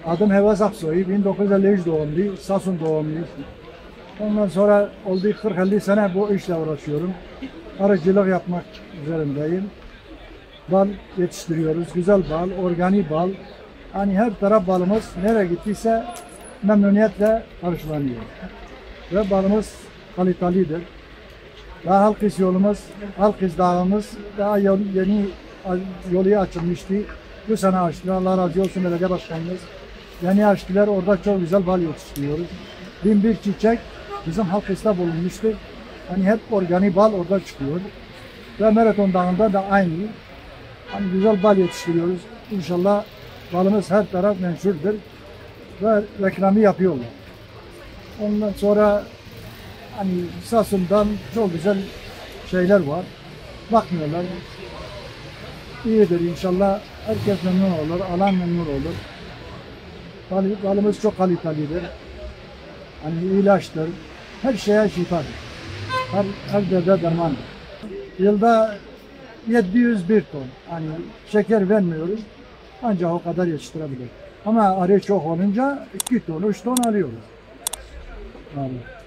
Adım Hevas Aksoy, 1953 doğumlu, Samsun doğumluyum. Ondan sonra oldu 40-50 sene bu işle uğraşıyorum. Arıcılık yapmak üzerindeyim. Bal yetiştiriyoruz, güzel bal, organik bal. Hani her taraf balımız nereye gittiyse memnuniyetle karşılanıyor. Ve balımız kalitelidir. Daha Halkis yolumuz, Halkis dağımız daha yeni yolu açılmıştı. Bu sene açtılar. Allah razı olsun belediye başkanımız. Yeni açtılar. Orada çok güzel bal yetiştiriyoruz. 1001 çiçek bizim Halkis'te bulunmuştu. Hani hep organik bal orada çıkıyor. Ve Maraton Dağı'nda da aynı. Hani güzel bal yetiştiriyoruz. İnşallah balımız her taraf menşurdur. Ve reklamı yapıyorlar. Ondan sonra hani Samsun'dan çok güzel şeyler var. Bakmıyorlar. İyidir inşallah. Herkes memnun olur. Alan memnun olur. Balımız çok kalitelidir. Hani ilaçtır. Her şeye şifadır. Her derde dermandır. Yılda 701 ton. Hani şeker vermiyoruz. Ancak o kadar yetiştirebilir. Ama arı çok olunca 2 ton, 3 ton alıyoruz. Vallahi.